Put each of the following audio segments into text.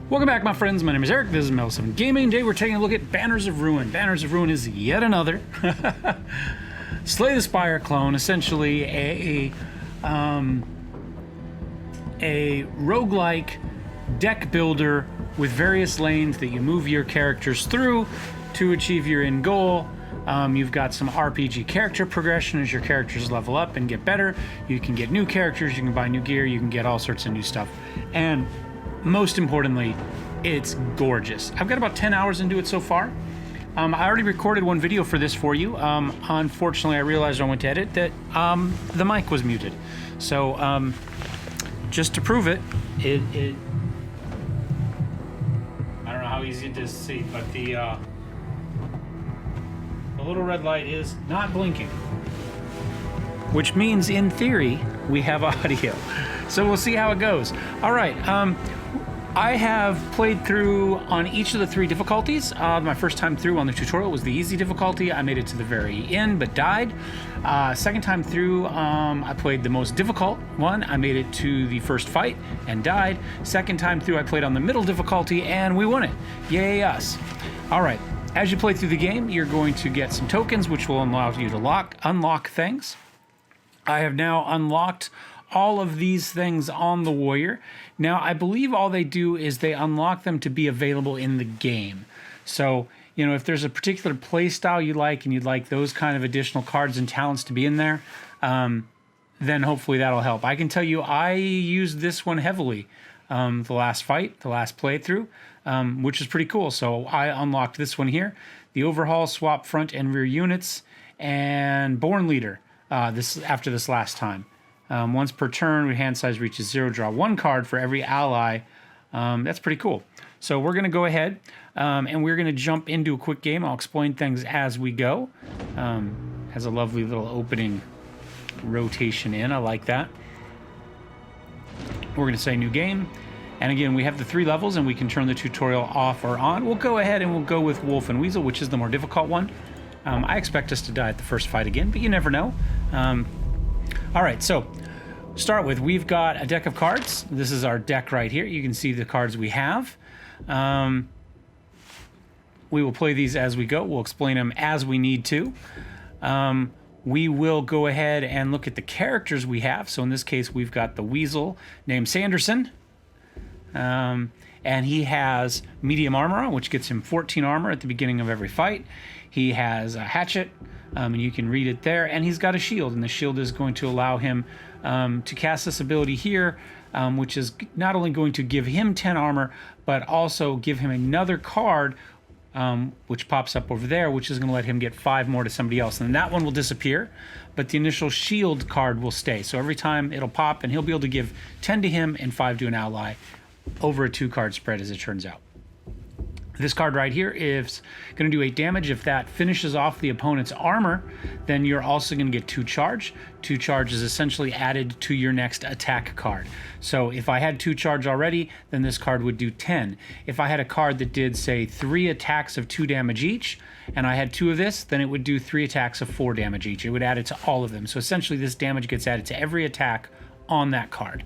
Welcome back, my friends. My name is Eric. This is Mel7 Gaming. Today we're taking a look at Banners of Ruin. Banners of Ruin is yet another Slay the Spire clone, essentially a roguelike deck builder with various lanes that you move your characters through to achieve your end goal. You've got some RPG character progression as your characters level up and get better. You can get new characters, you can buy new gear, you can get all sorts of new stuff. And most importantly, it's gorgeous. I've got about 10 hours into it so far. I already recorded one video for this for you. Unfortunately, I realized when I went to edit that the mic was muted. So just to prove it, I don't know how easy it is to see, but the little red light is not blinking, which means in theory we have audio. So we'll see how it goes. All right. I have played through on each of the 3 difficulties. My first time through on the tutorial was the easy difficulty. I made it to the very end, but died. Second time through, I played the most difficult one. I made it to the first fight and died. Second time through, I played on the middle difficulty and we won it. Yay us. All right. As you play through the game, you're going to get some tokens, which will allow you to unlock things. I have now unlocked all of these things on the warrior. Now, I believe all they do is they unlock them to be available in the game. So, you know, if there's a particular play style you like and you'd like those kind of additional cards and talents to be in there, then hopefully that'll help. I can tell you I used this one heavily the last fight, the last playthrough, which is pretty cool. So I unlocked this one here, the overhaul, swap front and rear units, and Born Leader after this last time. Once per turn, when hand size reaches 0, draw 1 card for every ally. That's pretty cool. So we're going to go ahead and we're going to jump into a quick game. I'll explain things as we go. Has a lovely little opening rotation in. I like that. We're going to say new game. And again, we have the 3 levels and we can turn the tutorial off or on. We'll go ahead and we'll go with Wolf and Weasel, which is the more difficult one. I expect us to die at the first fight again, but you never know. All right, so start with, we've got a deck of cards. This is our deck right here. You can see the cards we have. We will play these as we go. We'll explain them as we need to. We will go ahead and look at the characters we have. So in this case, we've got the Weasel named Sanderson. And he has medium armor on, which gets him 14 armor at the beginning of every fight. He has a hatchet. And you can read it there, and he's got a shield, and the shield is going to allow him to cast this ability here, which is not only going to give him 10 armor, but also give him another card, which pops up over there, which is going to let him get 5 more to somebody else. And that one will disappear, but the initial shield card will stay. So every time it'll pop, and he'll be able to give 10 to him and 5 to an ally over a 2-card spread, as it turns out. This card right here is going to do 8 damage. If that finishes off the opponent's armor, then you're also going to get 2 charge. 2 charge is essentially added to your next attack card. So if I had 2 charge already, then this card would do 10. If I had a card that did, say, 3 attacks of 2 damage each, and I had 2 of this, then it would do 3 attacks of 4 damage each. It would add it to all of them. So essentially this damage gets added to every attack on that card.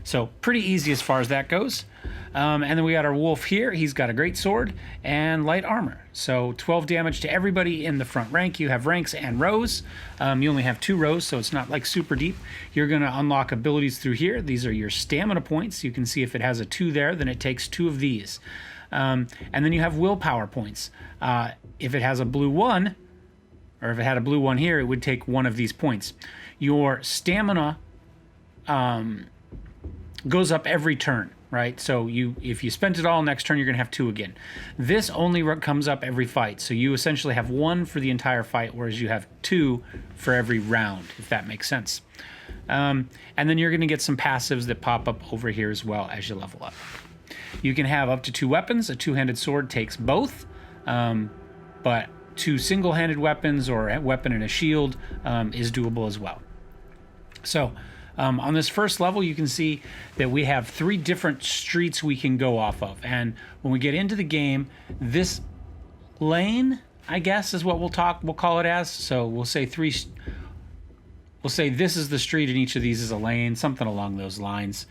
So pretty easy as far as that goes. And then we got our wolf here. He's got a great sword and light armor. So 12 damage to everybody in the front rank. You have ranks and rows. You only have 2 rows, so it's not like super deep. You're going to unlock abilities through here. These are your stamina points. You can see if it has a 2 there, then it takes 2 of these. And then you have willpower points. If it has a blue 1, or if it had a blue 1 here, it would take 1 of these points. Your stamina goes up every turn, right? So if you spent it all, next turn you're going to have 2 again. This only comes up every fight, so you essentially have 1 for the entire fight, whereas you have 2 for every round, if that makes sense. And then you're going to get some passives that pop up over here as well as you level up. You can have up to 2 weapons. A 2-handed sword takes both, but 2 single-handed weapons or a weapon and a shield is doable as well. So on this first level, you can see that we have 3 different streets we can go off of. And when we get into the game, this lane, I guess, is what we'll call it as. So we'll say this is the street and each of these is a lane, something along those lines.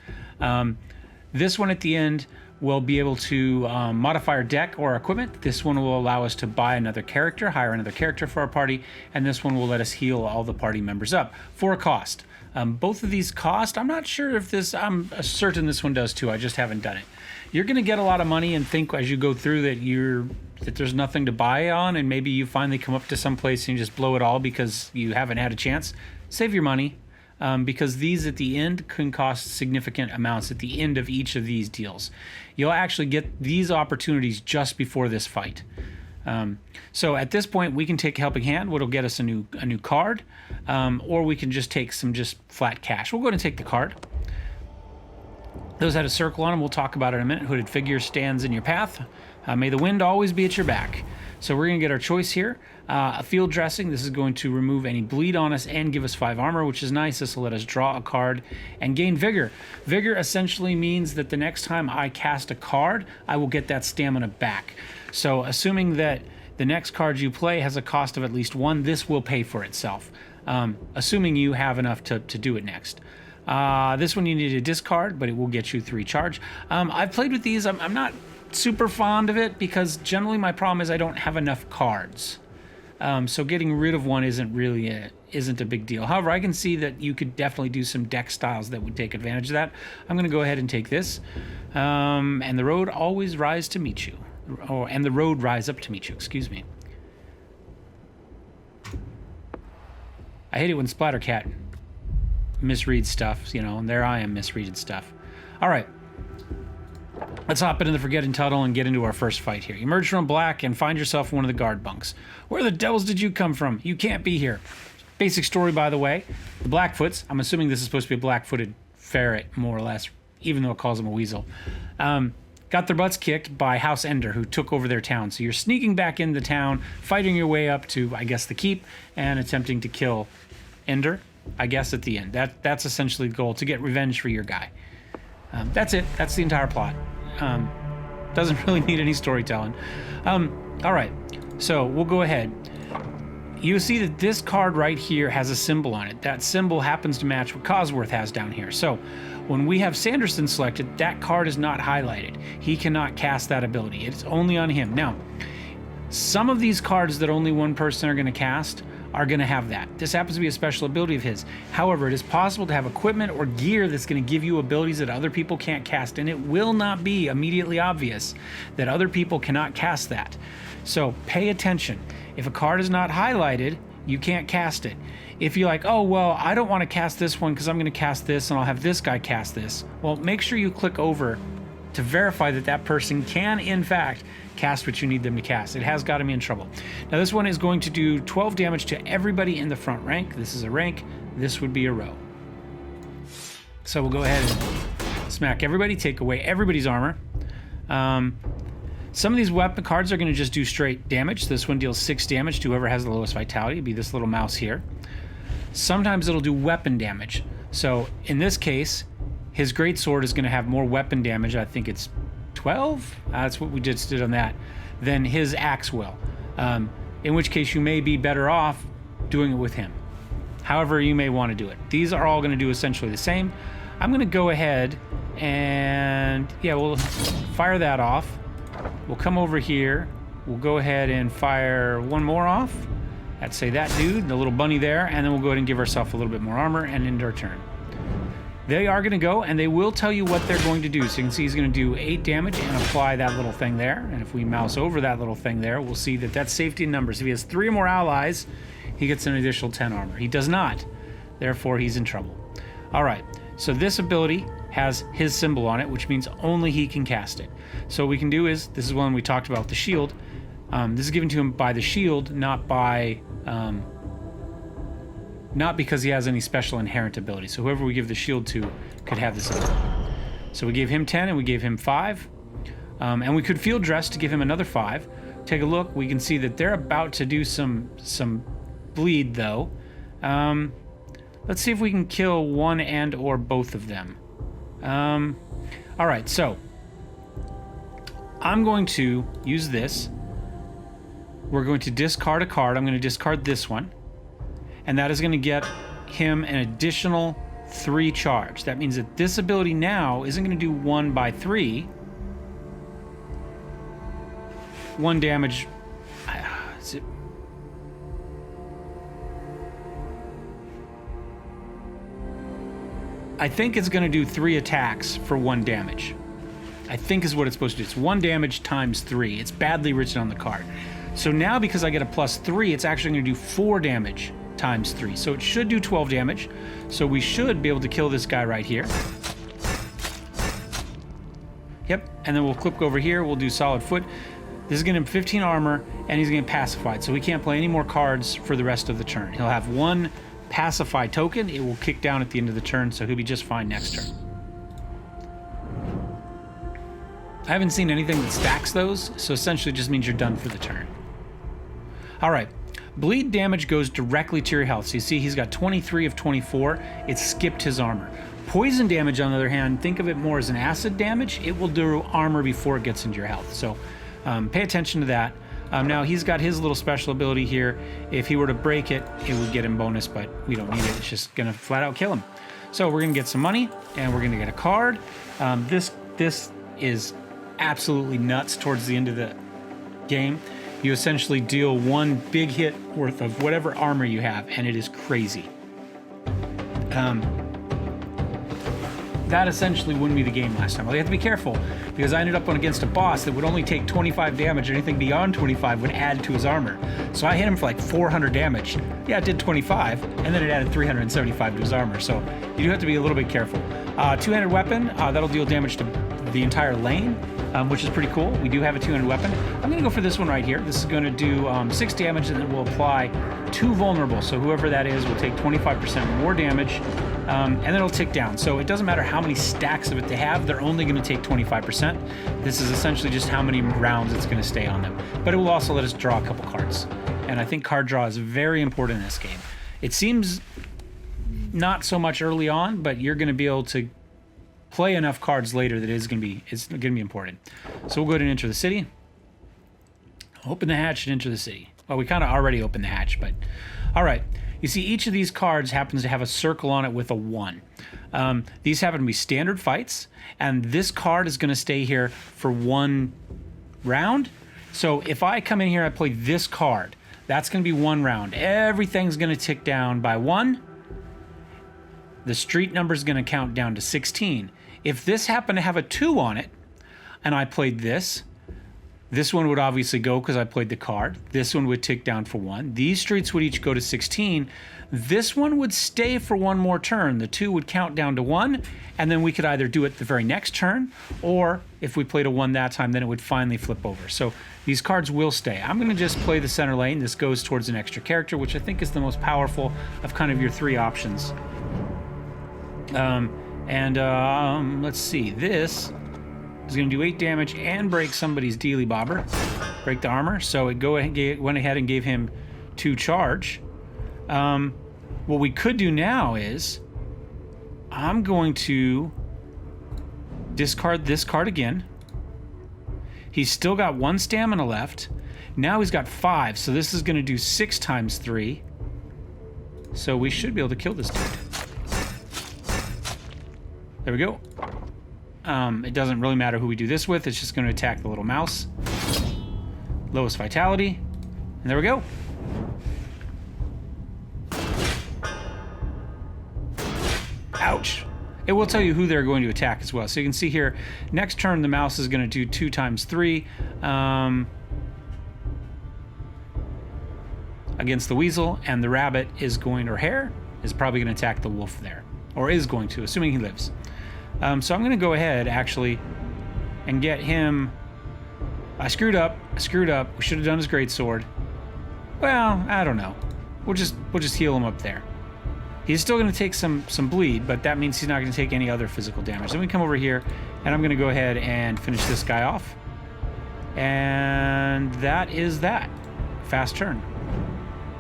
This one at the end we'll be able to modify our deck or our equipment. This one will allow us to buy another character, hire another character for our party, and this one will let us heal all the party members up for a cost. Both of these cost, I'm not sure if this, I'm certain this one does too, I just haven't done it. You're going to get a lot of money and think as you go through that there's nothing to buy on, and maybe you finally come up to some place and you just blow it all because you haven't had a chance. Save your money, because these at the end can cost significant amounts at the end of each of these deals. You'll actually get these opportunities just before this fight. So at this point, we can take Helping Hand, which will get us a new card, or we can just take some just flat cash. We'll go ahead and take the card. Those had a circle on them. We'll talk about it in a minute. Hooded figure stands in your path. May the wind always be at your back. So we're going to get our choice here. A field dressing. This is going to remove any bleed on us and give us 5 armor, which is nice. This will let us draw a card and gain vigor. Vigor essentially means that the next time I cast a card, I will get that stamina back. So assuming that the next card you play has a cost of at least 1, this will pay for itself. Assuming you have enough to do it next. This one you need to discard, but it will get you 3 charge. I've played with these. I'm not super fond of it because generally my problem is I don't have enough cards. So getting rid of one isn't a big deal. However, I can see that you could definitely do some deck styles that would take advantage of that. I'm going to go ahead and take this. And the road always rise to meet you. And the road rise up to meet you, excuse me. I hate it when Splattercat misreads stuff, and there I am misreading stuff. All right. Let's hop into the Forgetting Tunnel and get into our first fight here. You emerge from black and find yourself in one of the guard bunks. Where the devils did you come from? You can't be here. Basic story, by the way. The Blackfoots, I'm assuming this is supposed to be a black-footed ferret, more or less, even though it calls them a weasel. Got their butts kicked by House Ender, who took over their town. So you're sneaking back into the town, fighting your way up to, I guess, the keep, and attempting to kill Ender, I guess, at the end. That's essentially the goal, to get revenge for your guy. That's it. That's the entire plot. Doesn't really need any storytelling. All right, so we'll go ahead. You see that this card right here has a symbol on it. That symbol happens to match what Cosworth has down here. So when we have Sanderson selected, that card is not highlighted. He cannot cast that ability. It's only on him. Now, some of these cards that only one person are going to cast are going to have that. This happens to be a special ability of his. However, it is possible to have equipment or gear that's going to give you abilities that other people can't cast, and it will not be immediately obvious that other people cannot cast that. So pay attention. If a card is not highlighted, you can't cast it. If you're like, oh, well, I don't want to cast this one because I'm going to cast this and I'll have this guy cast this, well, make sure you click over to verify that that person can, in fact, cast what you need them to cast. It has gotten me in trouble. Now, this one is going to do 12 damage to everybody in the front rank. This is a rank. This would be a row. So we'll go ahead and smack everybody, take away everybody's armor. Some of these weapon cards are going to just do straight damage. This one deals 6 damage to whoever has the lowest vitality. It'd be this little mouse here. Sometimes it'll do weapon damage. So in this case, his greatsword is going to have more weapon damage. I think it's 12. That's what we just did on that. Than his axe will. In which case you may be better off doing it with him. However you may want to do it. These are all going to do essentially the same. I'm going to go ahead and we'll fire that off. We'll come over here. We'll go ahead and fire one more off. I'd say that dude, the little bunny there, and then we'll go ahead and give ourselves a little bit more armor and end our turn. They are going to go, and they will tell you what they're going to do. So you can see he's going to do 8 damage and apply that little thing there. And if we mouse over that little thing there, we'll see that that's safety in numbers. If he has 3 or more allies, he gets an additional 10 armor. He does not. Therefore, he's in trouble. All right. So this ability has his symbol on it, which means only he can cast it. So what we can do is, this is one we talked about with the shield. This is given to him by the shield, not by... not because he has any special inherent ability. So whoever we give the shield to could have this ability. So we gave him 10 and we gave him 5. And we could field dress to give him another 5. Take a look. We can see that they're about to do some bleed, though. Let's see if we can kill one and or both of them. All right, so I'm going to use this. We're going to discard a card. I'm going to discard this one. And that is going to get him an additional 3 charge. That means that this ability now isn't going to do 1 by 3. 1 damage. Is it? I think it's going to do 3 attacks for 1 damage. I think is what it's supposed to do. It's 1 damage times 3. It's badly written on the card. So now because I get a +3, it's actually going to do 4 damage times 3. So it should do 12 damage. So we should be able to kill this guy right here. Yep, and then we'll click over here. We'll do solid foot. This is going to have 15 armor, and he's going to get pacified. So we can't play any more cards for the rest of the turn. He'll have 1 pacify token. It will kick down at the end of the turn, so he'll be just fine next turn. I haven't seen anything that stacks those, so essentially it just means you're done for the turn. All right, bleed damage goes directly to your health. So you see he's got 23 of 24. It skipped his armor. Poison damage, on the other hand, think of it more as an acid damage. It will do armor before it gets into your health. So pay attention to that. Now he's got his little special ability here. If he were to break it, it would get him bonus, but we don't need it. It's just gonna flat out kill him. So we're gonna get some money, and we're gonna get a card. This is absolutely nuts towards the end of the game. You essentially deal 1 big hit worth of whatever armor you have, and it is crazy. That essentially won me the game last time. Well, you have to be careful, because I ended up against a boss that would only take 25 damage. Anything beyond 25 would add to his armor. So I hit him for like 400 damage. Yeah, it did 25, and then it added 375 to his armor. So you do have to be a little bit careful. Two-handed weapon, that'll deal damage to the entire lane, which is pretty cool. We do have a 2-handed weapon. I'm going to go for this one right here. This is going to do 6 damage, and then we'll apply 2 vulnerable. So whoever that is will take 25% more damage, and then it'll tick down. So it doesn't matter how many stacks of it they have. They're only going to take 25%. This is essentially just how many rounds it's going to stay on them. But it will also let us draw a couple cards. And I think card draw is very important in this game. It seems not so much early on, but you're going to be able to play enough cards later that it's going to be important. So we'll go ahead and enter the city. Open the hatch and enter the city. Well, we kind of already opened the hatch, but all right. You see, each of these cards happens to have a circle on it with a 1. These happen to be standard fights, and this card is going to stay here for 1 round. So if I come in here, I play this card. That's going to be 1 round. Everything's going to tick down by 1. The street number is going to count down to 16. If this happened to have a 2 on it, and I played this one would obviously go because I played the card. This one would tick down for 1. These streets would each go to 16. This one would stay for 1 more turn. The 2 would count down to 1, and then we could either do it the very next turn, or if we played a 1 that time, then it would finally flip over. So these cards will stay. I'm going to just play the center lane. This goes towards an extra character, which I think is the most powerful of kind of your 3 options. Let's see. This is going to do 8 damage and break somebody's dealy bobber. Break the armor. So it went ahead and gave him 2 charge. What we could do now is I'm going to discard this card again. He's still got 1 stamina left. Now he's got 5. So this is going to do 6 times 3. So we should be able to kill this dude. There we go. It doesn't really matter who we do this with. It's just going to attack the little mouse. Lowest vitality. And there we go. Ouch. It will tell you who they're going to attack as well. So you can see here, next turn the mouse is going to do 2 times 3 against the weasel, and the rabbit is going, or hare, is probably going to attack the wolf there. Or is going to, assuming he lives. So I'm going to go ahead, actually, and get him. I screwed up. We should have done his greatsword. Well, I don't know. We'll just heal him up there. He's still going to take some bleed, but that means he's not going to take any other physical damage. Then we come over here, and I'm going to go ahead and finish this guy off. And that is that. Fast turn.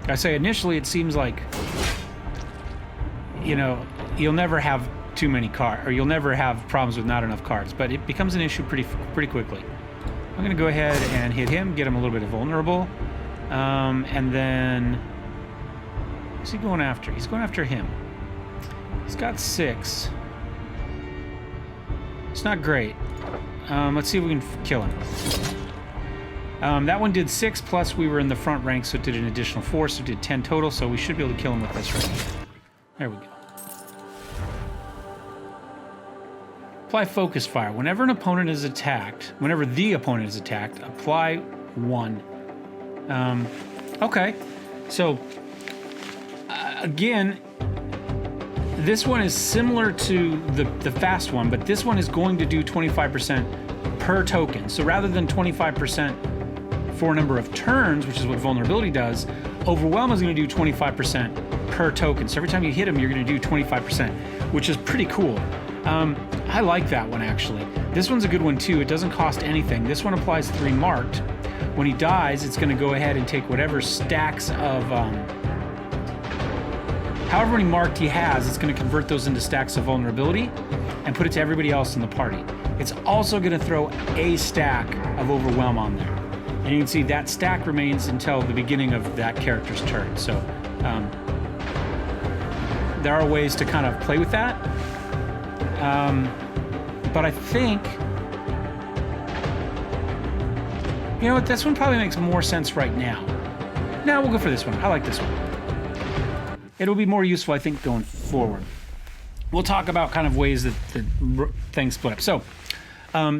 I say initially it seems like, you know, you'll never have too many cards, or you'll never have problems with not enough cards, but it becomes an issue pretty quickly. I'm going to go ahead and hit him, get him a little bit of vulnerable, and then who's he going after? He's going after him. He's got 6. It's not great. Let's see if we can kill him. That one did 6, plus we were in the front rank, so it did an additional 4, so it did 10 total, so we should be able to kill him with this right here. There we go. Apply Focus Fire. Whenever the opponent is attacked, apply 1. Okay, so again, this one is similar to the fast one, but this one is going to do 25% per token. So rather than 25% for a number of turns, which is what Vulnerability does, Overwhelm is going to do 25% per token. So every time you hit him, you're going to do 25%, which is pretty cool. I like that one, actually. This one's a good one, too. It doesn't cost anything. This one applies 3 marked. When he dies, it's going to go ahead and take whatever stacks of... however many marked he has, it's going to convert those into stacks of vulnerability and put it to everybody else in the party. It's also going to throw a stack of Overwhelm on there. And you can see that stack remains until the beginning of that character's turn. So there are ways to kind of play with that. But I think... You know what, this one probably makes more sense right now. No, we'll go for this one. I like this one. It'll be more useful, I think, going forward. We'll talk about kind of ways that things split up. So,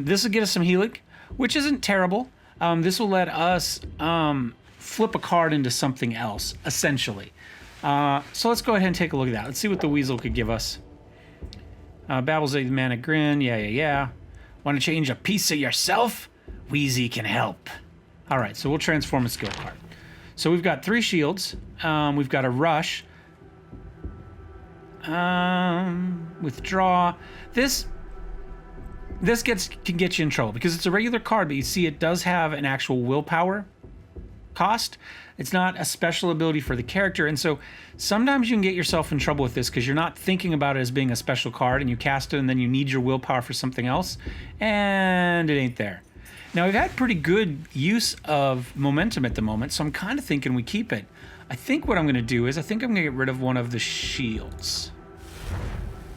this will get us some healing, which isn't terrible. This will let us flip a card into something else, essentially. So let's go ahead and take a look at that. Let's see what the Weasel could give us. Babbles a Manic Grin. Yeah. Want to change a piece of yourself? Wheezy can help. All right, so we'll transform a skill card. So we've got 3 shields. We've got a rush. Withdraw. This can get you in trouble because it's a regular card, but you see it does have an actual willpower cost. It's not a special ability for the character, and so sometimes you can get yourself in trouble with this because you're not thinking about it as being a special card, and you cast it, and then you need your willpower for something else, and it ain't there. Now, we've had pretty good use of momentum at the moment, so I'm kind of thinking we keep it. I think what I'm going to do is I think I'm going to get rid of one of the shields.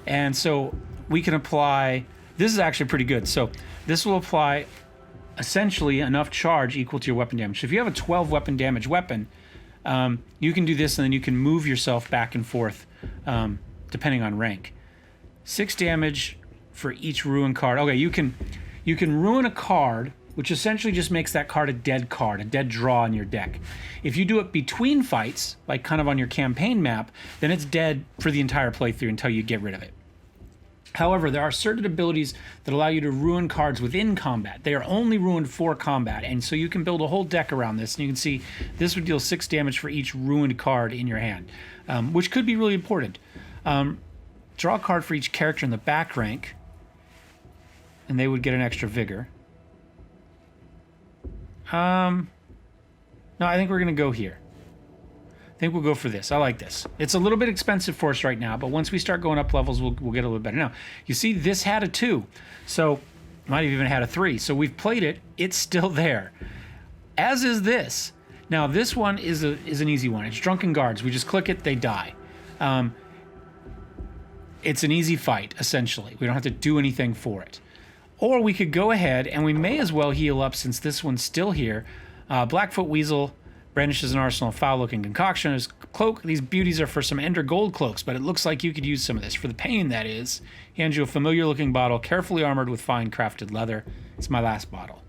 And so we can apply... This is actually pretty good. So this will apply essentially enough charge equal to your weapon damage. So if you have a 12 weapon damage weapon, you can do this and then you can move yourself back and forth depending on rank. 6 damage for each ruin card. Okay, you can ruin a card, which essentially just makes that card, a dead draw in your deck. If you do it between fights, like kind of on your campaign map, then it's dead for the entire playthrough until you get rid of it. However, there are certain abilities that allow you to ruin cards within combat. They are only ruined for combat, and so you can build a whole deck around this. And you can see this would deal 6 damage for each ruined card in your hand, which could be really important. Draw a card for each character in the back rank, and they would get an extra vigor. No, I think we're going to go here. I think we'll go for this. I like this. It's a little bit expensive for us right now, but once we start going up levels, we'll get a little better. Now, you see, this had a 2, so might have even had a 3. So we've played it. It's still there, as is this. Now, this one is an easy one. It's Drunken Guards. We just click it, they die. It's an easy fight, essentially. We don't have to do anything for it. Or we could go ahead, and we may as well heal up since this one's still here. Blackfoot Weasel brandishes an arsenal of foul-looking concoction in his cloak. These beauties are for some Ender Gold cloaks, but it looks like you could use some of this. For the pain, that is. He hands you a familiar-looking bottle, carefully armored with fine crafted leather. It's my last bottle.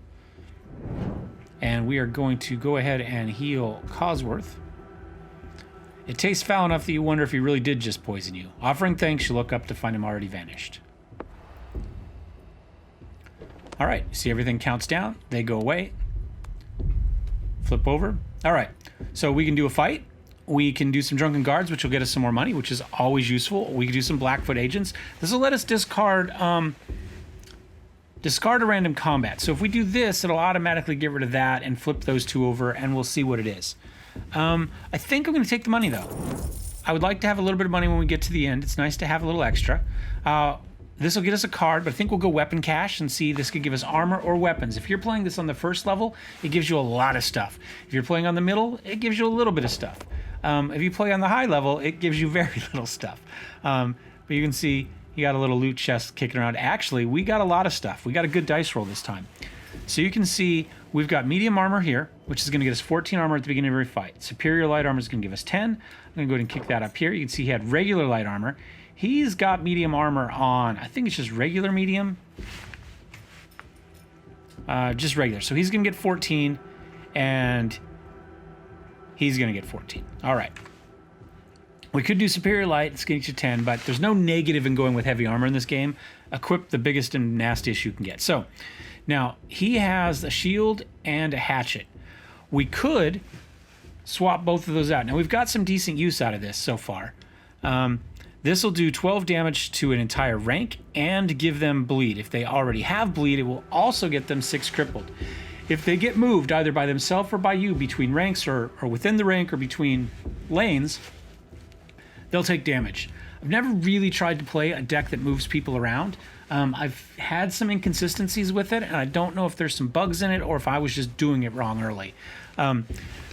And we are going to go ahead and heal Cosworth. It tastes foul enough that you wonder if he really did just poison you. Offering thanks, you look up to find him already vanished. All right, see everything counts down. They go away. Flip over. All right, so we can do a fight. We can do some Drunken Guards, which will get us some more money, which is always useful. We can do some Blackfoot Agents. This will let us discard a random combat. So if we do this, it'll automatically get rid of that and flip those 2 over, and we'll see what it is. I think I'm going to take the money, though. I would like to have a little bit of money when we get to the end. It's nice to have a little extra. This will get us a card, but I think we'll go Weapon Cache and see. This could give us armor or weapons. If you're playing this on the first level, it gives you a lot of stuff. If you're playing on the middle, it gives you a little bit of stuff. If you play on the high level, it gives you very little stuff. But you can see you got a little loot chest kicking around. Actually, we got a lot of stuff. We got a good dice roll this time. So you can see we've got medium armor here, which is going to get us 14 armor at the beginning of every fight. Superior light armor is going to give us 10. I'm going to go ahead and kick that up here. You can see he had regular light armor. He's got medium armor on, I think it's just regular medium. Just regular. So he's going to get 14, and he's going to get 14. All right. We could do superior light. It's going to get you 10, but there's no negative in going with heavy armor in this game. Equip the biggest and nastiest you can get. So now he has a shield and a hatchet. We could swap both of those out. Now we've got some decent use out of this so far. This will do 12 damage to an entire rank and give them bleed. If they already have bleed, it will also get them 6 crippled. If they get moved either by themselves or by you between ranks or within the rank or between lanes, they'll take damage. I've never really tried to play a deck that moves people around. I've had some inconsistencies with it, and I don't know if there's some bugs in it or if I was just doing it wrong early.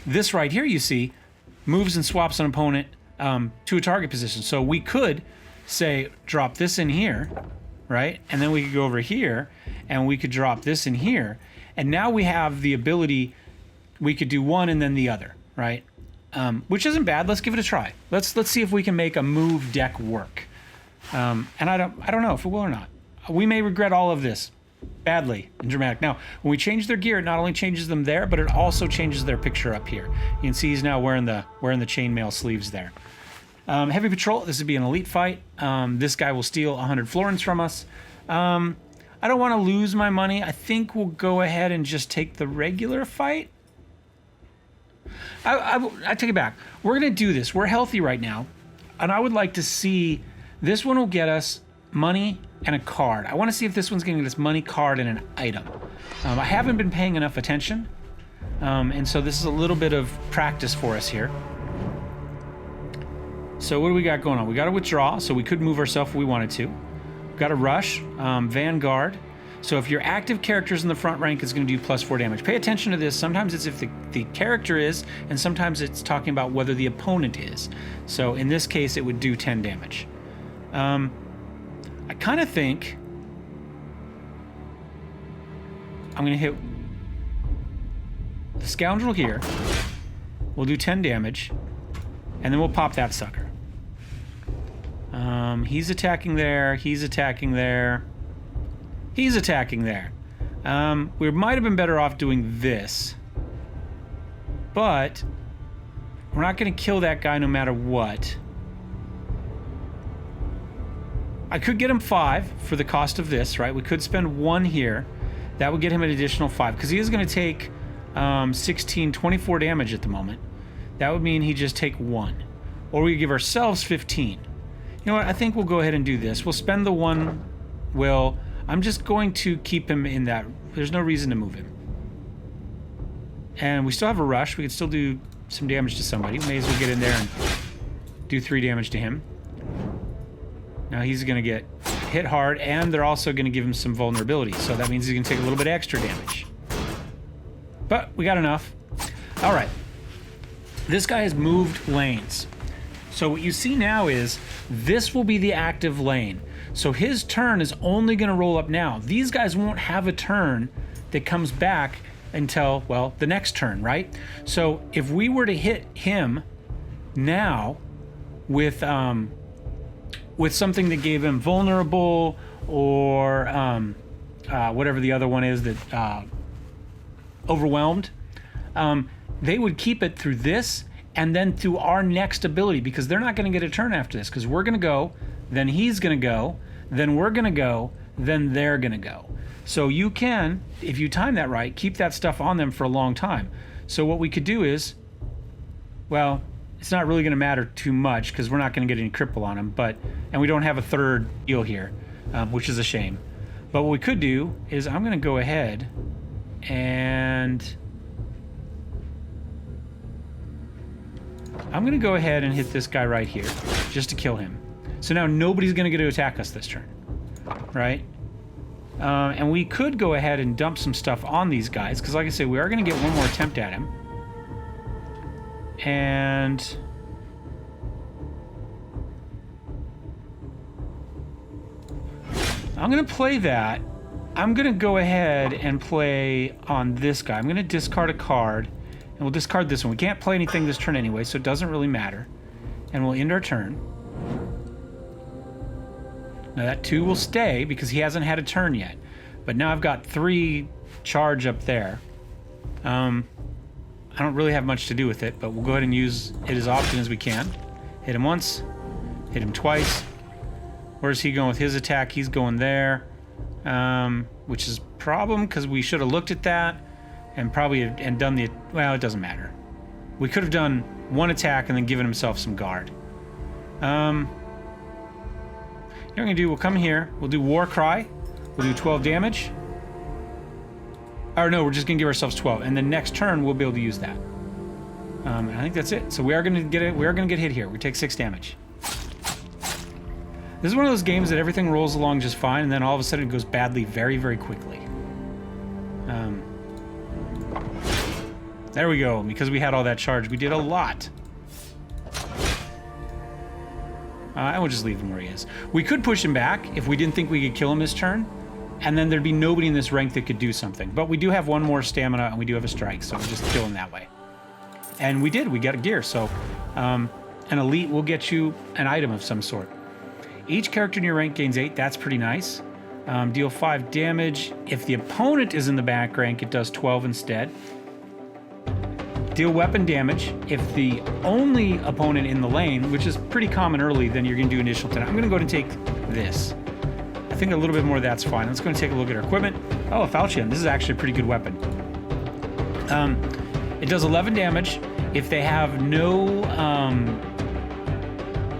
This right here, you see, moves and swaps an opponent to a target position. So we could say, drop this in here, right? And then we could go over here, and we could drop this in here. And now we have the ability, we could do one and then the other, right? Which isn't bad. Let's give it a try. Let's see if we can make a move deck work. And I don't know if it will or not. We may regret all of this badly and dramatic. Now, when we change their gear, it not only changes them there, but it also changes their picture up here. You can see he's now wearing the chainmail sleeves there. Heavy patrol. This would be an elite fight. This guy will steal 100 florins from us. I don't want to lose my money. I think we'll go ahead and just take the regular fight. I take it back. We're going to do this. We're healthy right now. And I would like to see... This one will get us money and a card. I want to see if this one's going to get us money, card, and an item. I haven't been paying enough attention. And so this is a little bit of practice for us here. So what do we got going on? We got to withdraw, so we could move ourselves if we wanted to. We've got to rush. Vanguard. So if your active character's in the front rank, it's going to do +4 damage. Pay attention to this. Sometimes it's if the character is, and sometimes it's talking about whether the opponent is. So in this case, it would do 10 damage. I kind of think I'm going to hit the scoundrel here. We'll do 10 damage, and then we'll pop that sucker. He's attacking there. He's attacking there. He's attacking there. We might have been better off doing this, but we're not going to kill that guy no matter what. I could get him 5 for the cost of this, right? We could spend 1 here. That would get him an additional 5, because he is going to take 24 damage at the moment. That would mean he'd just take 1. Or we give ourselves 15. You know what? I think we'll go ahead and do this. We'll spend the 1 will. I'm just going to keep him in that. There's no reason to move him. And we still have a rush. We could still do some damage to somebody. May as well get in there and do 3 damage to him. Now he's going to get hit hard, and they're also going to give him some vulnerability. So that means he's going to take a little bit extra damage. But we got enough. All right. This guy has moved lanes. So what you see now is this will be the active lane. So his turn is only going to roll up now. These guys won't have a turn that comes back until, well, the next turn, right? So if we were to hit him now with something that gave him vulnerable or whatever the other one is that overwhelmed, they would keep it through this and then through our next ability, because they're not going to get a turn after this, because we're going to go, then he's going to go, then we're going to go, then they're going to go. So you can, if you time that right, keep that stuff on them for a long time. So what we could do is, well, it's not really going to matter too much because we're not going to get any cripple on him, and we don't have a third deal here, which is a shame. But what we could do is I'm going to go ahead and hit this guy right here just to kill him. So now nobody's going to get to attack us this turn, right? And we could go ahead and dump some stuff on these guys because, like I said, we are going to get one more attempt at him. And I'm going to play that I'm going to go ahead and play on this guy. I'm going to discard a card, and we'll discard this one. We can't play anything this turn anyway, so it doesn't really matter. And we'll end our turn. Now that 2 will stay because he hasn't had a turn yet. But now I've got 3 charge up there. I don't really have much to do with it, but we'll go ahead and use it as often as we can. Hit him once, hit him twice. Where's he going with his attack? He's going there, which is a problem because we should have looked at that and probably and done the, well, it doesn't matter. We could have done 1 attack and then given himself some guard. What we're going to do, we'll come here, we'll do War Cry, we'll do 12 damage. Or no, we're just going to give ourselves 12, and then next turn we'll be able to use that. I think that's it. So we are going to get it. We are going to get hit here. We take 6 damage. This is one of those games that everything rolls along just fine, and then all of a sudden it goes badly very, very quickly. There we go. Because we had all that charge, we did a lot. And we'll just leave him where he is. We could push him back if we didn't think we could kill him this turn, and then there'd be nobody in this rank that could do something. But we do have 1 more stamina, and we do have a strike, so we'll just kill him that way. And we did. We got a gear, so an elite will get you an item of some sort. Each character in your rank gains 8. That's pretty nice. Deal 5 damage. If the opponent is in the back rank, it does 12 instead. Deal weapon damage. If the only opponent in the lane, which is pretty common early, then you're going to do initial 10. I'm going to go ahead and take this. I think a little bit more of that's fine. Let's go and take a look at our equipment. Oh, a falchion. This is actually a pretty good weapon. It does 11 damage. If they have no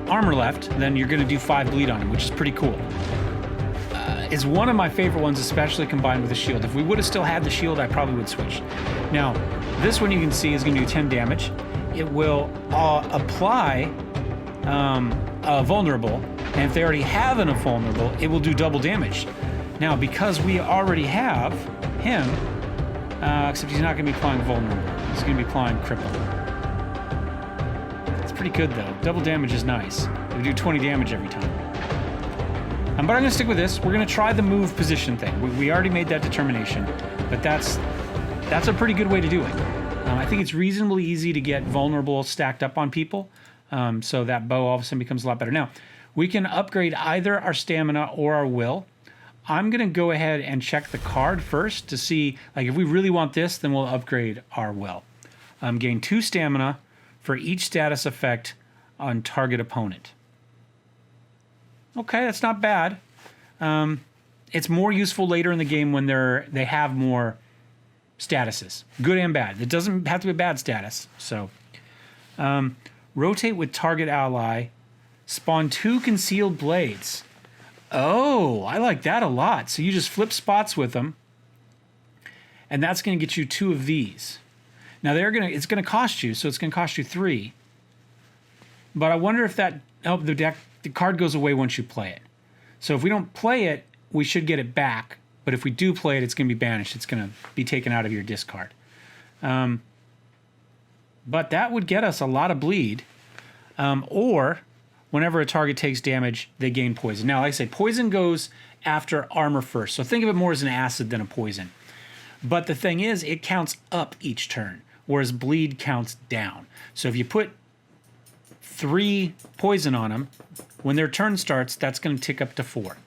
armor left, then you're going to do 5 bleed on him, which is pretty cool. It's one of my favorite ones, especially combined with the shield. If we would have still had the shield, I probably would switch. Now, this one you can see is going to do 10 damage. It will apply a vulnerable, and if they already have a vulnerable, it will do double damage. Now, because we already have him, except he's not going to be applying vulnerable. He's going to be applying cripple. It's pretty good, though. Double damage is nice. We do 20 damage every time. But I'm going to stick with this. We're going to try the move position thing. We already made that determination, but that's a pretty good way to do it. I think it's reasonably easy to get vulnerable stacked up on people, so that bow all of a sudden becomes a lot better. Now, we can upgrade either our stamina or our will. I'm going to go ahead and check the card first to see, like, if we really want this, then we'll upgrade our will. Gain 2 stamina for each status effect on target opponent. Okay, that's not bad. It's more useful later in the game when they have more statuses, good and bad. It doesn't have to be a bad status. So, rotate with target ally, spawn 2 concealed blades. Oh, I like that a lot. So you just flip spots with them, and that's going to get you 2 of these. Now it's going to cost you, so it's going to cost you 3. But I wonder if that the card goes away once you play it. So if we don't play it, we should get it back. But if we do play it, it's going to be banished. It's going to be taken out of your discard. But that would get us a lot of bleed. Or whenever a target takes damage, they gain poison. Now, like I say, poison goes after armor first. So think of it more as an acid than a poison. But the thing is, it counts up each turn, whereas bleed counts down. So if you put 3 poison on them, when their turn starts, that's going to tick up to 4.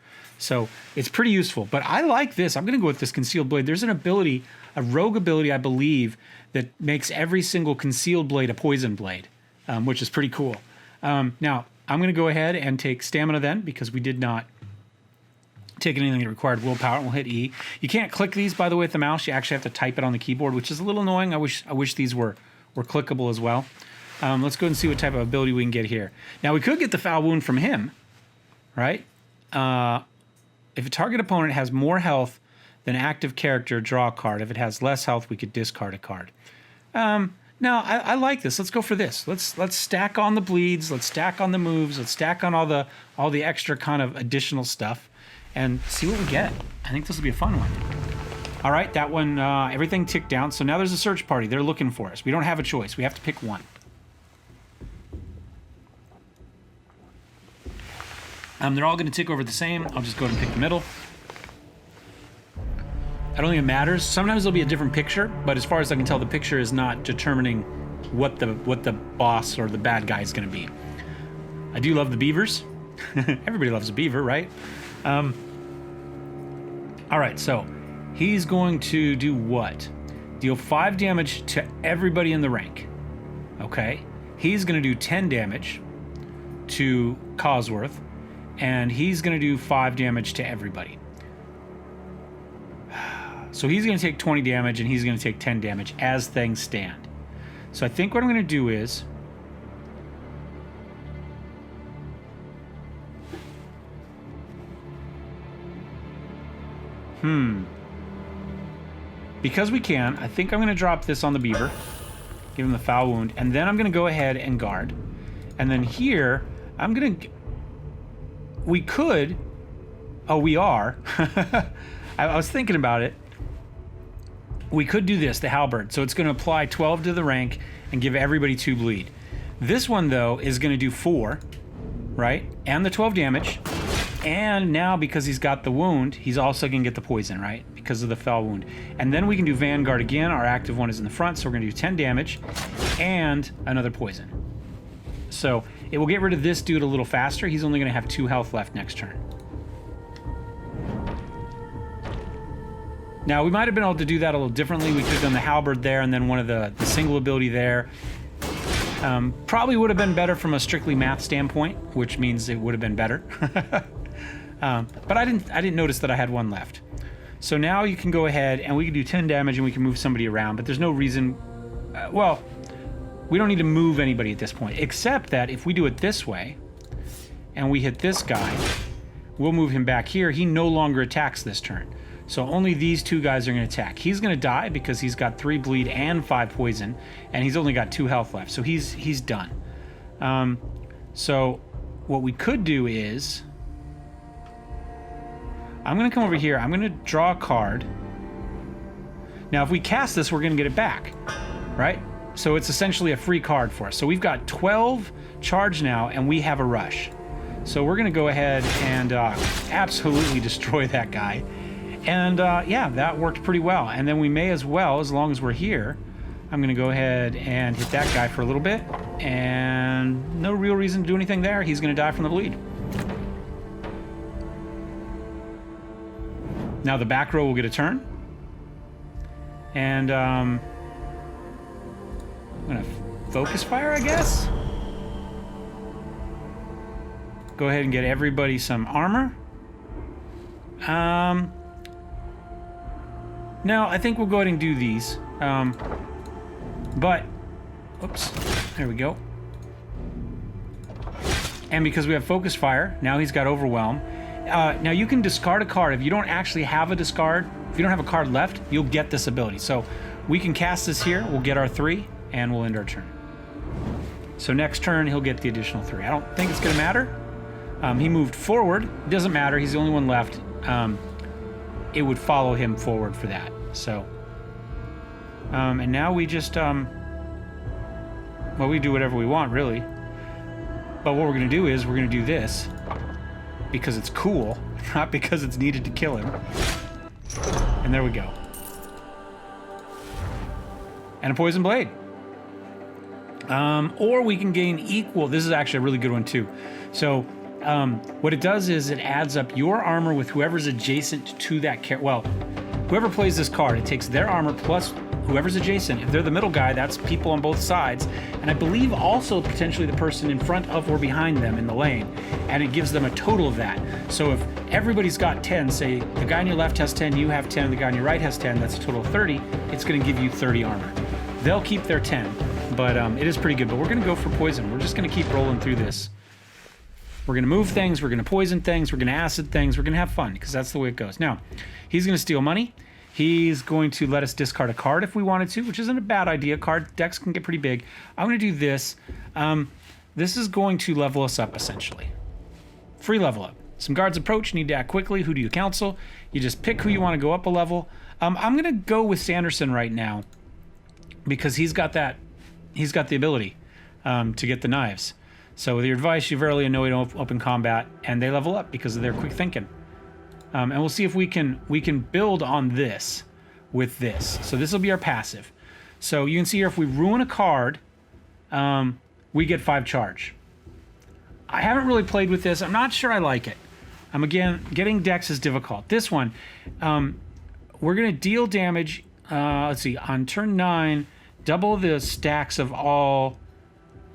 So it's pretty useful. But I like this. I'm going to go with this concealed blade. There's an ability, a rogue ability, I believe, that makes every single concealed blade a poison blade, which is pretty cool. Now, I'm going to go ahead and take stamina then, because we did not take anything that required willpower, and we'll hit E. You can't click these, by the way, with the mouse. You actually have to type it on the keyboard, which is a little annoying. I wish these were clickable as well. Let's go and see what type of ability we can get here. Now, we could get the foul wound from him, right? If a target opponent has more health than active character, draw a card. If it has less health, we could discard a card. Now, I like this. Let's go for this. Let's stack on the bleeds. Let's stack on the moves. Let's stack on all the extra kind of additional stuff, and see what we get. I think this will be a fun one. All right, that one, everything ticked down. So now there's a search party. They're looking for us. We don't have a choice. We have to pick one. They're all going to tick over the same. I'll just go ahead and pick the middle. I don't think it matters. Sometimes there'll be a different picture, but as far as I can tell, the picture is not determining what the boss or the bad guy is going to be. I do love the beavers. Everybody loves a beaver, right? All right, so he's going to do what? Deal 5 damage to everybody in the rank. Okay. He's going to do 10 damage to Cosworth, and he's going to do 5 damage to everybody. So he's going to take 20 damage, and he's going to take 10 damage as things stand. So I think what I'm going to do is... Because we can, I think I'm going to drop this on the beaver. Give him the foul wound, and then I'm going to go ahead and guard. And then here, I'm going to... We could... Oh, we are. I was thinking about it. We could do this, the halberd. So it's going to apply 12 to the rank and give everybody 2 bleed. This one, though, is going to do 4, right? And the 12 damage. And now, because he's got the wound, he's also going to get the poison, right? Because of the foul wound. And then we can do Vanguard again. Our active one is in the front, so we're going to do 10 damage and another poison. So it will get rid of this dude a little faster. He's only going to have 2 health left next turn. Now, we might have been able to do that a little differently. We could have done the halberd there and then one of the single ability there. Probably would have been better from a strictly math standpoint, which means it would have been better. But I didn't notice that I had 1 left. So now you can go ahead and we can do 10 damage and we can move somebody around, but there's no reason... well, we don't need to move anybody at this point, except that if we do it this way and we hit this guy, we'll move him back here. He no longer attacks this turn. So only these 2 guys are going to attack. He's going to die because he's got 3 bleed and 5 poison, and he's only got 2 health left. So he's done. So what we could do is... I'm going to come over here. I'm going to draw a card. Now, if we cast this, we're going to get it back, right? So it's essentially a free card for us. So we've got 12 charge now, and we have a rush. So we're going to go ahead and absolutely destroy that guy. And yeah, that worked pretty well. And then we may as well, as long as we're here, I'm going to go ahead and hit that guy for a little bit. And no real reason to do anything there. He's going to die from the bleed. Now the back row will get a turn. And I'm going to focus fire, I guess. Go ahead and get everybody some armor. No, I think we'll go ahead and do these. But, oops, there we go. And because we have focus fire, now he's got overwhelm. Now you can discard a card. If you don't actually have a discard, if you don't have a card left, you'll get this ability. So we can cast this here, we'll get our 3, and we'll end our turn. So next turn, he'll get the additional 3. I don't think it's going to matter. He moved forward. It doesn't matter. He's the only one left. It would follow him forward for that. So, and now we just, well, we do whatever we want, really. But what we're going to do is we're going to do this because it's cool, not because it's needed to kill him. And there we go. And a poison blade. Or we can gain equal. This is actually a really good one too. So what it does is it adds up your armor with whoever's adjacent to that character. Well, whoever plays this card, it takes their armor plus whoever's adjacent. If they're the middle guy, that's people on both sides. And I believe also potentially the person in front of or behind them in the lane. And it gives them a total of that. So if everybody's got 10, say the guy on your left has 10, you have 10, and the guy on your right has 10, that's a total of 30, it's going to give you 30 armor. They'll keep their 10, but it is pretty good. But we're going to go for poison. We're just going to keep rolling through this. We're going to move things, we're going to poison things, we're going to acid things, we're going to have fun, because that's the way it goes. Now, he's going to steal money. He's going to let us discard a card if we wanted to, which isn't a bad idea. Card decks can get pretty big. I'm going to do this. This is going to level us up, essentially. Free level up. Some guards approach, need to act quickly. Who do you counsel? You just pick who you want to go up a level. I'm going to go with Sanderson right now, because he's got the ability to get the knives. So with your advice, you verily annoy open combat, and they level up because of their quick thinking. And we'll see if we can build on this. with this. So this will be our passive. So you can see here, if we ruin a card, we get 5 charge. I haven't really played with this. I'm not sure I like it. Again, getting decks is difficult. This one, we're going to deal damage, let's see, on turn 9, double the stacks of all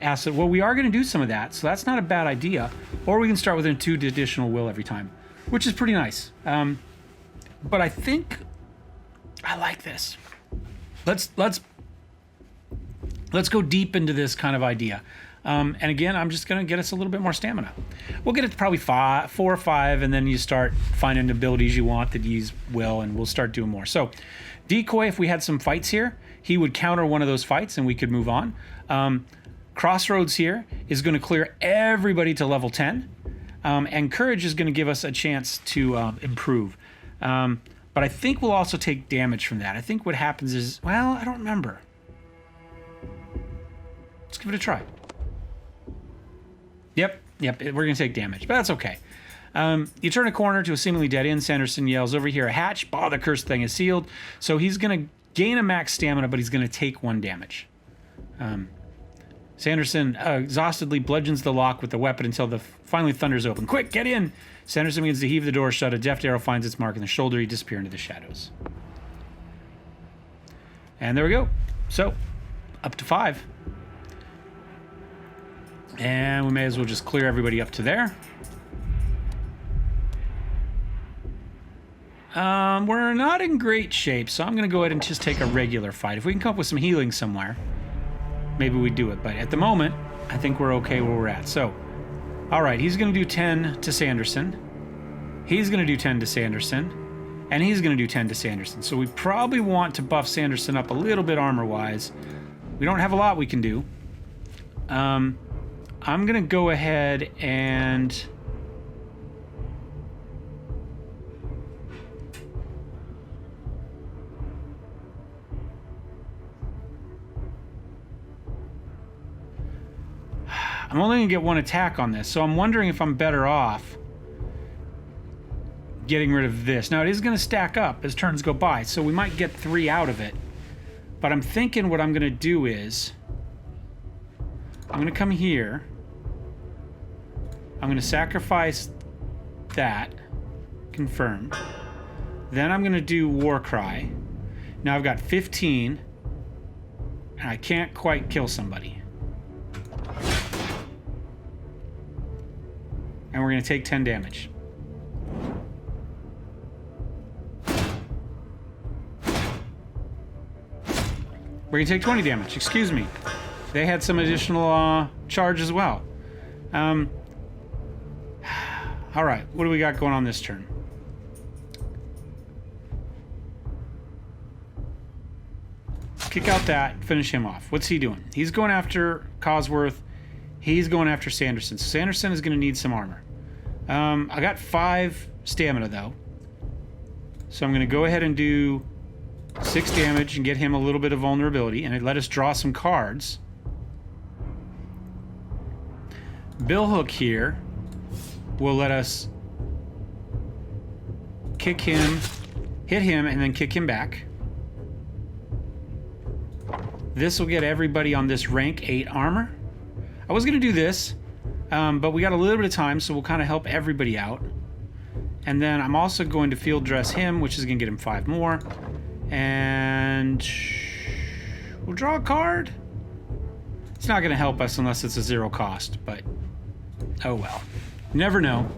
asset. Well, we are going to do some of that, so that's not a bad idea. Or we can start with a 2 additional will every time, which is pretty nice. But I think I like this. Let's go deep into this kind of idea. And again, I'm just going to get us a little bit more stamina. We'll get it to probably 4 or 5, and then you start finding abilities you want that use will, and we'll start doing more. So, Decoy, if we had some fights here, he would counter one of those fights, and we could move on. Crossroads here is going to clear everybody to level 10, and Courage is going to give us a chance to improve. But I think we'll also take damage from that. I think what happens is, well, I don't remember. Let's give it a try. Yep, we're going to take damage, but that's okay. You turn a corner to a seemingly dead end. Sanderson yells, "Over here, a hatch." Oh, the cursed thing is sealed. So he's going to gain a max stamina, but he's going to take 1 damage. Sanderson exhaustedly bludgeons the lock with the weapon until finally thunders open. "Quick, get in!" Sanderson begins to heave the door shut. A deft arrow finds its mark in the shoulder. He disappears into the shadows. And there we go. So, up to 5. And we may as well just clear everybody up to there. We're not in great shape, so I'm going to go ahead and just take a regular fight. If we can come up with some healing somewhere, maybe we do it. But at the moment, I think we're okay where we're at. So, all right, he's going to do 10 to Sanderson. He's going to do 10 to Sanderson. And he's going to do 10 to Sanderson. So we probably want to buff Sanderson up a little bit armor-wise. We don't have a lot we can do. I'm going to go ahead and... I'm only going to get 1 attack on this, so I'm wondering if I'm better off getting rid of this. Now, it is going to stack up as turns go by, so we might get 3 out of it. But I'm thinking what I'm going to do is... I'm going to come here. I'm going to sacrifice that. Confirm. Then I'm going to do War Cry. Now I've got 15. And I can't quite kill somebody. And we're going to take 10 damage. We're going to take 20 damage. Excuse me. They had some additional charge as well. All right, what do we got going on this turn? Kick out that, finish him off. What's he doing? He's going after Cosworth. He's going after Sanderson. So Sanderson is going to need some armor. I got 5 stamina, though. So I'm going to go ahead and do 6 damage and get him a little bit of vulnerability. And it let us draw some cards. Billhook here will let us kick him, hit him, and then kick him back. This will get everybody on this rank 8 armor. I was going to do this, but we got a little bit of time, so we'll kind of help everybody out. And then I'm also going to field dress him, which is going to get him 5 more. And we'll draw a card. It's not going to help us unless it's a 0 cost, but oh well. Never know.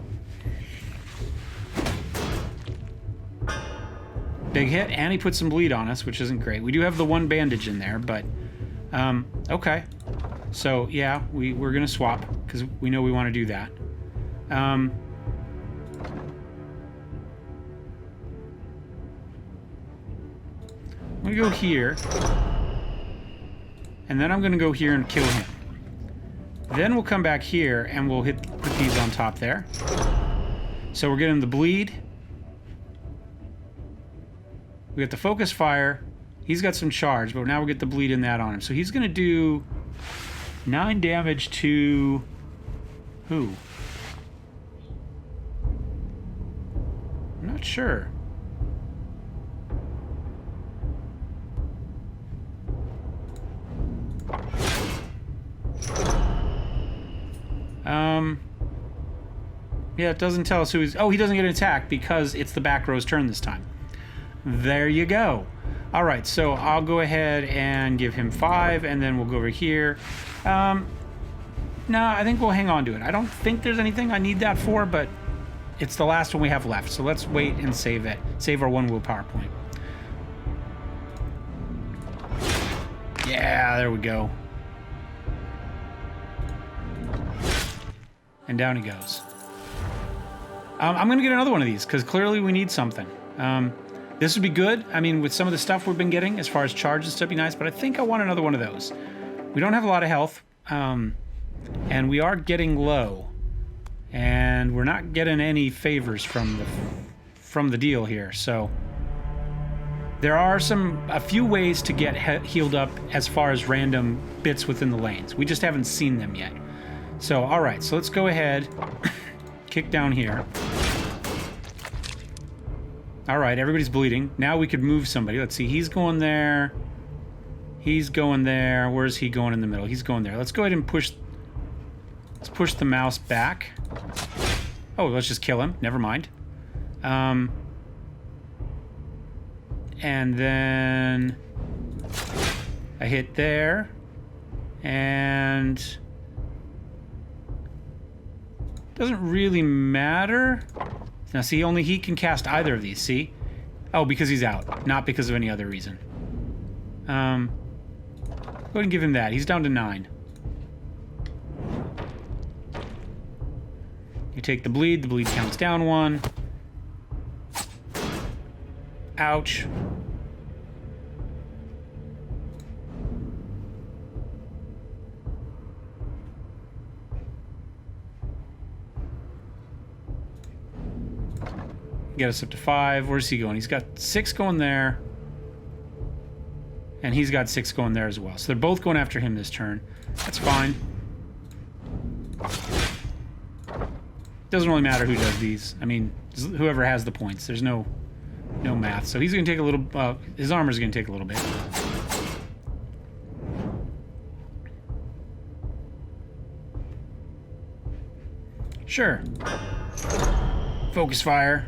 Big hit, and he put some bleed on us, which isn't great. We do have the 1 bandage in there, but okay. So yeah, we're gonna swap because we know we want to do that. I'm gonna go here, and then I'm gonna go here and kill him. Then we'll come back here and we'll put these on top there. So we're getting the bleed. We got the focus fire. He's got some charge, but now we'll get the bleed in that on him. So he's going to do 9 damage to who? I'm not sure. Yeah, it doesn't tell us who he's... Oh, he doesn't get an attack because it's the back row's turn this time. There you go. All right, so I'll go ahead and give him 5, and then we'll go over here. No, I think we'll hang on to it. I don't think there's anything I need that for, but it's the last one we have left. So let's wait and save it. Save our 1 willpower point. Yeah, there we go. And down he goes. I'm going to get another one of these, because clearly we need something. This would be good. I mean, with some of the stuff we've been getting, as far as charges, stuff would be nice, but I think I want another one of those. We don't have a lot of health, and we are getting low. And we're not getting any favors from the deal here, so... There are a few ways to get healed up as far as random bits within the lanes. We just haven't seen them yet. So, alright, so let's go ahead, kick down here. Alright, everybody's bleeding. Now we could move somebody. Let's see, he's going there. He's going there. Where's he going in the middle? He's going there. Let's go ahead and push... Let's push the mouse back. Oh, let's just kill him. Never mind. And then... I hit there. And... Doesn't really matter. Now, see, only he can cast either of these, see? Oh, because he's out, not because of any other reason. Go ahead and give him that. He's down to 9. You take the bleed counts down 1. Ouch. Get us up to 5. Where's he going? He's got 6 going there. And he's got 6 going there as well. So they're both going after him this turn. That's fine. Doesn't really matter who does these. I mean, whoever has the points. There's no math. So he's going to take a little... his armor's going to take a little bit. Sure. Focus fire.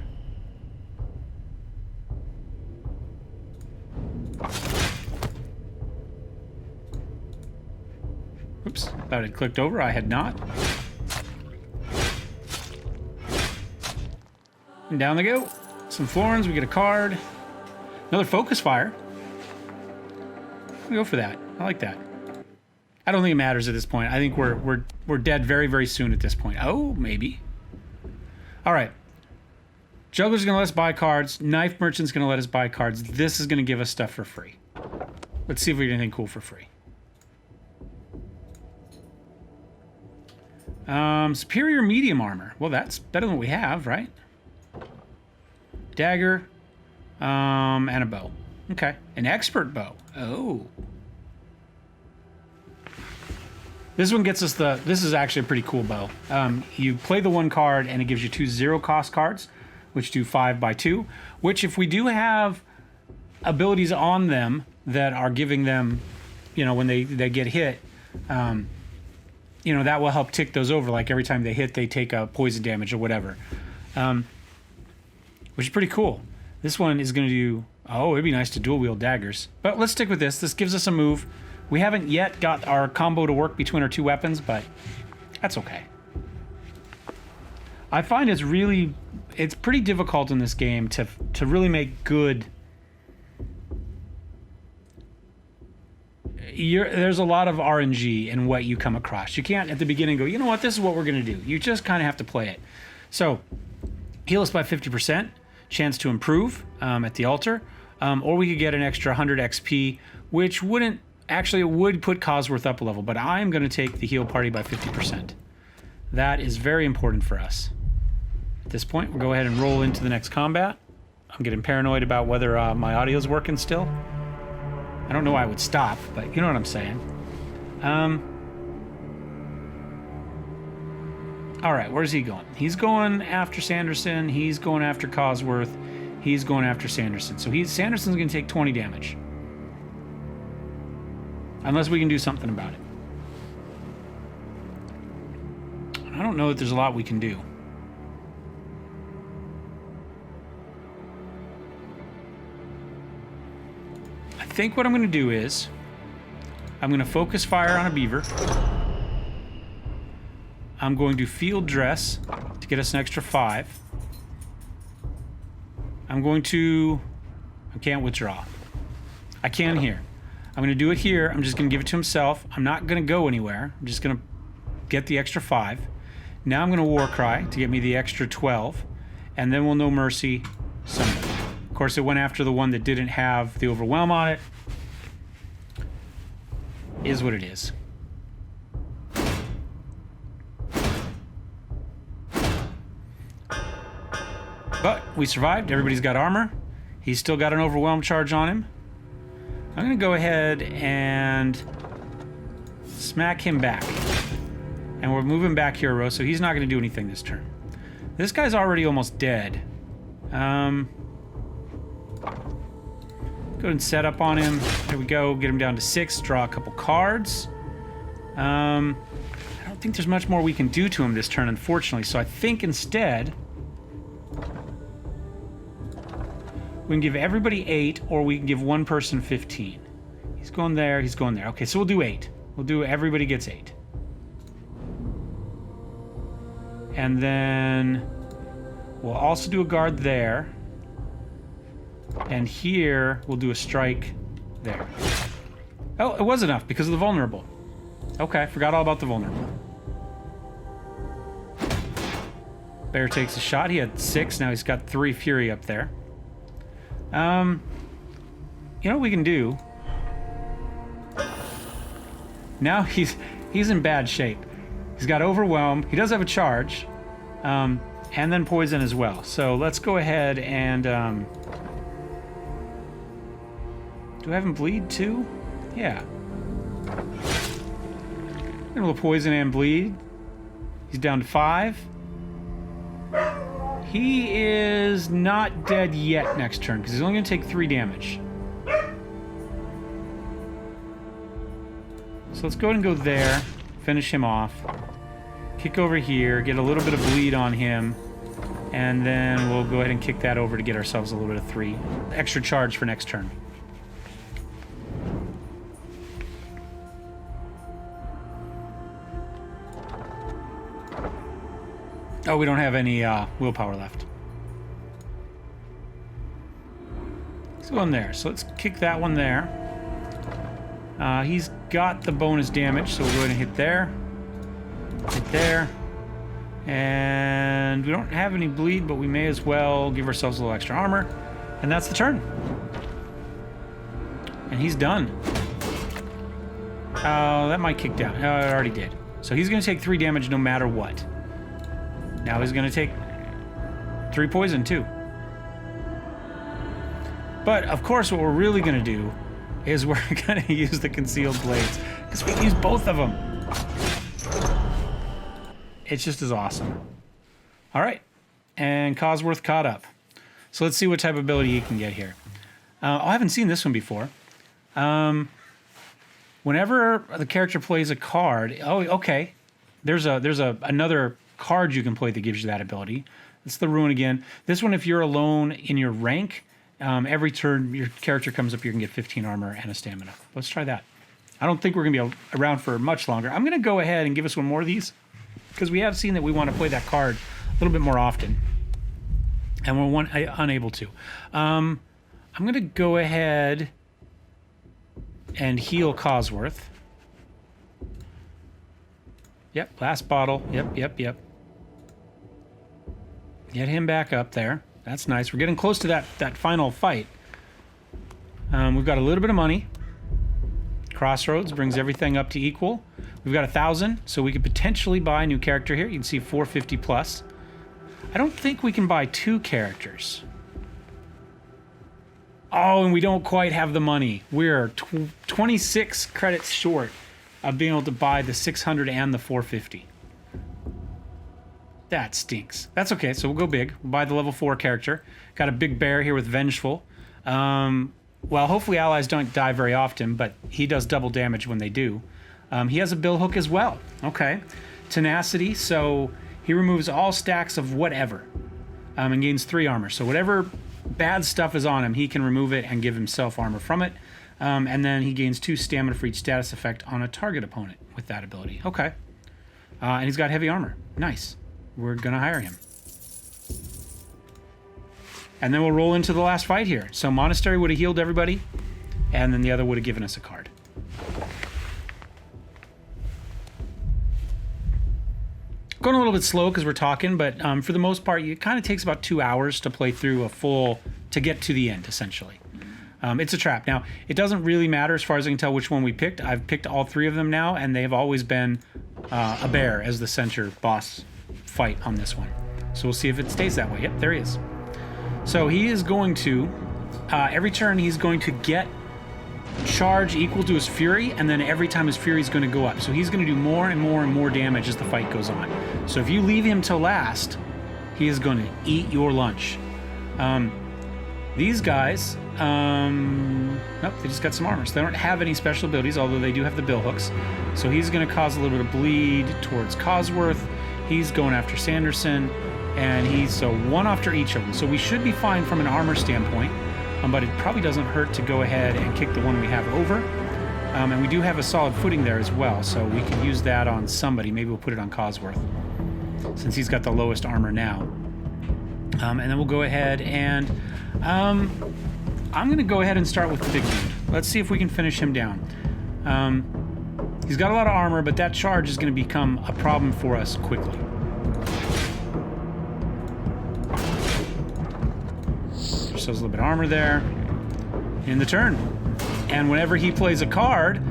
Oops, thought it clicked over. I had not. And down they go. Some florins, we get a card. Another focus fire. We go for that. I like that. I don't think it matters at this point. I think we're dead very, very soon at this point. Oh, maybe. All right. Juggler's going to let us buy cards. Knife Merchant's going to let us buy cards. This is going to give us stuff for free. Let's see if we get anything cool for free. Superior medium armor. Well, that's better than what we have, right? Dagger. And a bow. Okay. An expert bow. Oh. This one gets us the... This is actually a pretty cool bow. You play the 1 card, and it gives you 2 0-cost cards, which do 5 by 2, which if we do have abilities on them that are giving them, you know, when they get hit, you know, that will help tick those over. Like every time they hit, they take a poison damage or whatever, which is pretty cool. This one is going to do... Oh, it'd be nice to dual wield daggers. But let's stick with this. This gives us a move. We haven't yet got our combo to work between our 2 weapons, but that's okay. I find it's pretty difficult in this game to really make good... There's a lot of RNG in what you come across. You can't at the beginning go, you know what, this is what we're going to do. You just kind of have to play it. So, heal us by 50%, chance to improve at the altar, or we could get an extra 100 XP, which wouldn't... Actually, it would put Cosworth up a level, but I'm going to take the heal party by 50%. That is very important for us. At this point, we'll go ahead and roll into the next combat. I'm getting paranoid about whether my audio's working still. I don't know why I would stop, but you know what I'm saying. All right, where's he going? He's going after Sanderson. He's going after Cosworth. He's going after Sanderson. So Sanderson's going to take 20 damage. Unless we can do something about it. I don't know that there's a lot we can do. I think what I'm going to do is I'm going to focus fire on a beaver. I'm going to field dress to get us an extra 5. I'm going to... I can't withdraw. I can here. I'm going to do it here. I'm just going to give it to himself. I'm not going to go anywhere. I'm just going to get the extra 5. Now I'm going to war cry to get me the extra 12. And then we'll no mercy summon. Of course, it went after the one that didn't have the overwhelm on it. Is what it is. But we survived. Everybody's got armor. He's still got an overwhelm charge on him. I'm going to go ahead and smack him back. And we're moving back here a row, so he's not going to do anything this turn. This guy's already almost dead. Go ahead and set up on him. There we go. Get him down to 6. Draw a couple cards. I don't think there's much more we can do to him this turn, unfortunately. So I think instead... we can give everybody 8, or we can give one person 15. He's going there, he's going there. Okay, so we'll do 8. We'll do everybody gets 8. And then we'll also do a guard there. And here we'll do a strike there. Oh, it was enough because of the vulnerable. Okay, forgot all about the vulnerable. Bear takes a shot. He had 6, now he's got 3 fury up there. You know what we can do? Now he's in bad shape. He's got overwhelm. He does have a charge, and then poison as well. So let's go ahead and do I have him bleed too? Yeah. And we'll poison and bleed. He's down to 5. He is not dead yet next turn, because he's only going to take 3 damage. So let's go ahead and go there, finish him off, kick over here, get a little bit of bleed on him, and then we'll go ahead and kick that over to get ourselves a little bit of 3. Extra charge for next turn. Oh, we don't have any willpower left. Let's go in there. So let's kick that one there. He's got the bonus damage, so we'll go ahead and hit there. Hit there. And we don't have any bleed, but we may as well give ourselves a little extra armor. And that's the turn. And he's done. Oh, that might kick down. Oh, it already did. So he's going to take 3 damage no matter what. Now he's going to take 3 poison, too. But, of course, what we're really going to do is we're going to use the concealed blades. Because we can use both of them. It's just as awesome. All right. And Cosworth caught up. So let's see what type of ability he can get here. I haven't seen this one before. Whenever the character plays a card... Oh, okay. There's another card you can play that gives you that ability. It's the Ruin again. This one, if you're alone in your rank, every turn your character comes up, you can get 15 armor and a stamina. Let's try that. I don't think we're going to be around for much longer. I'm going to go ahead and give us one more of these, because we have seen that we want to play that card a little bit more often, and we're unable to. I'm going to go ahead and heal Cosworth. Yep, last bottle. Yep. Get him back up there. That's nice. We're getting close to that final fight. We've got a little bit of money. Crossroads brings everything up to equal. We've got 1,000, so we could potentially buy a new character here. You can see 450 plus. I don't think we can buy 2 characters. Oh, and we don't quite have the money. We're 26 credits short of being able to buy the 600 and the 450. That stinks. That's okay, so we'll go big. We'll buy the level 4 character. Got a big bear here with Vengeful. Well, hopefully allies don't die very often, but he does double damage when they do. He has a bill hook as well. Okay. tenacity, so he removes all stacks of whatever, and gains 3 armor. So whatever bad stuff is on him, he can remove it and give himself armor from it. And then he gains 2 stamina for each status effect on a target opponent with that ability. Okay. And he's got heavy armor. Nice. We're going to hire him. And then we'll roll into the last fight here. So Monastery would have healed everybody, and then the other would have given us a card. Going a little bit slow because we're talking, but for the most part, it kind of takes about 2 hours to play through a full, to get to the end, essentially. It's a trap. Now, it doesn't really matter as far as I can tell which one we picked. I've picked all 3 of them now, and they've always been a bear as the center boss fight on this one. So we'll see if it stays that way. Yep, there he is. So he is going to, every turn he's going to get charge equal to his fury, and then every time his fury is going to go up. So he's going to do more and more and more damage as the fight goes on. So if you leave him till last, he is going to eat your lunch. These guys, nope, they just got some armor. So they don't have any special abilities, although they do have the bill hooks. So he's going to cause a little bit of bleed towards Cosworth. He's going after Sanderson, and he's so 1 after each of them. So we should be fine from an armor standpoint, but it probably doesn't hurt to go ahead and kick the one we have over. And we do have a solid footing there as well, so we can use that on somebody. Maybe we'll put it on Cosworth, since he's got the lowest armor now. And then we'll go ahead and I'm going to go ahead and start with the big dude. Let's see if we can finish him down. He's got a lot of armor, but that charge is going to become a problem for us quickly. Just shows a little bit of armor there in the turn. And whenever he plays a card,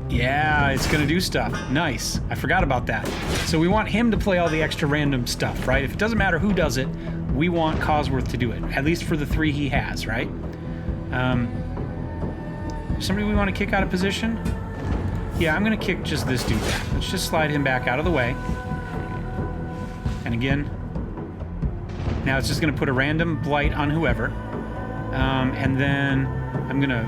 yeah, it's going to do stuff. Nice. I forgot about that. So we want him to play all the extra random stuff, right? If it doesn't matter who does it, we want Cosworth to do it, at least for the 3 he has, right? Somebody we want to kick out of position? Yeah, I'm going to kick just this dude back. Let's just slide him back out of the way. And again, now it's just going to put a random blight on whoever. And then I'm going to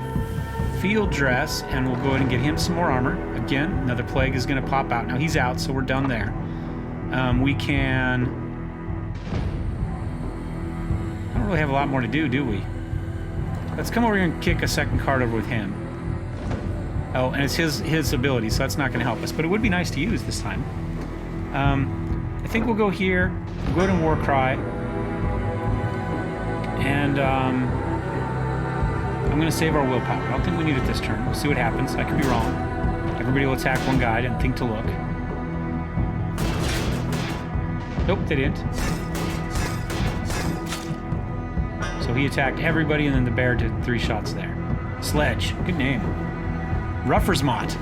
field dress, and we'll go ahead and get him some more armor. Again, another plague is going to pop out. Now he's out, so we're done there. We can... I don't really have a lot more to do we? Let's come over here and kick a second card over with him. Oh, and it's his ability, so that's not going to help us. But it would be nice to use this time. I think we'll go here, we'll go ahead and Warcry. And I'm going to save our willpower. I don't think we need it this turn. We'll see what happens. I could be wrong. Everybody will attack one guy. I didn't think to look. Nope, they didn't. So he attacked everybody, and then the bear did 3 shots there. Sledge. Good name. Ruffersmott.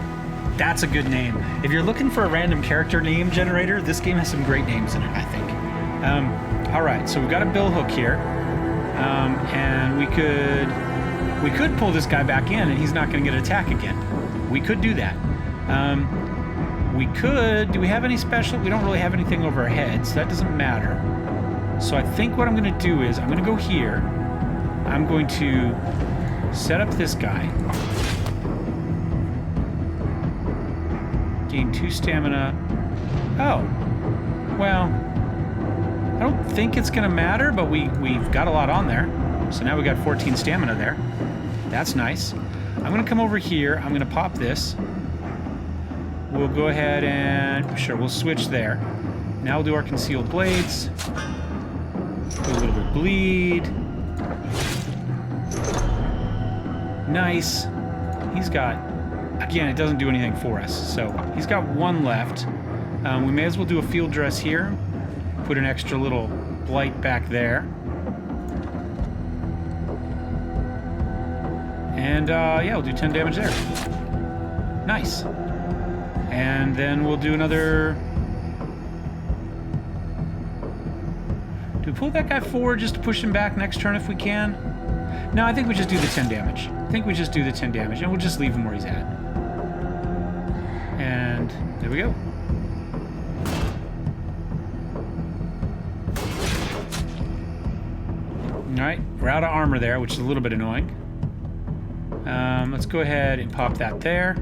That's a good name. If you're looking for a random character name generator, this game has some great names in it, I think. All right, so we've got a bill hook here. And we could pull this guy back in, and he's not going to get an attack again. We could do that. We could... Do we have any special... We don't really have anything over our heads, so that doesn't matter. So I think what I'm going to do is I'm going to go here. I'm going to set up this guy. Gain 2 stamina. Oh. Well, I don't think it's going to matter, but we've got a lot on there. So now we got 14 stamina there. That's nice. I'm going to come over here. I'm going to pop this. We'll go ahead and... Sure, we'll switch there. Now we'll do our concealed blades. Do a little bit of bleed. Nice. He's got... Again, it doesn't do anything for us. So he's got 1 left. We may as well do a field dress here. Put an extra little blight back there. And yeah, we'll do 10 damage there. Nice. And then we'll do another... Do we pull that guy forward just to push him back next turn if we can? No, I think we just do the 10 damage. I think we just do the 10 damage, and we'll just leave him where he's at. And there we go. Alright, we're out of armor there, which is a little bit annoying. Let's go ahead and pop that there.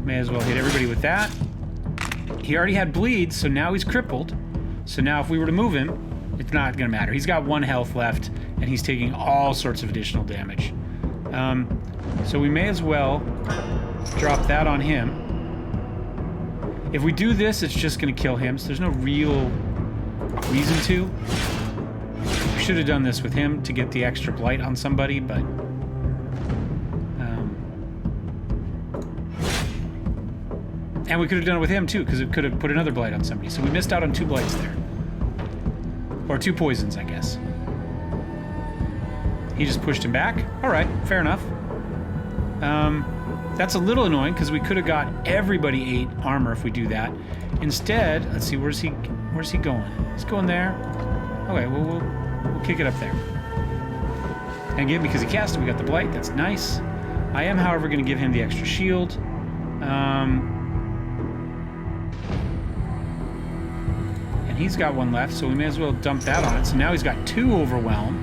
May as well hit everybody with that. He already had bleed, so now he's crippled. So now if we were to move him, it's not going to matter. He's got 1 health left, and he's taking all sorts of additional damage. So we may as well drop that on him. If we do this, it's just going to kill him, so there's no real reason to. We should have done this with him to get the extra blight on somebody, but... and we could have done it with him, too, because it could have put another blight on somebody. So we missed out on 2 blights there. Or 2 poisons, I guess. He just pushed him back. All right, fair enough. That's a little annoying, because we could have got everybody 8 armor if we do that. Instead, let's see, where's he going? He's going there. Okay, well, we'll kick it up there. And again, because he cast it, we got the blight. That's nice. I am, however, going to give him the extra shield. He's got 1 left, so we may as well dump that on it. So now he's got 2 overwhelm.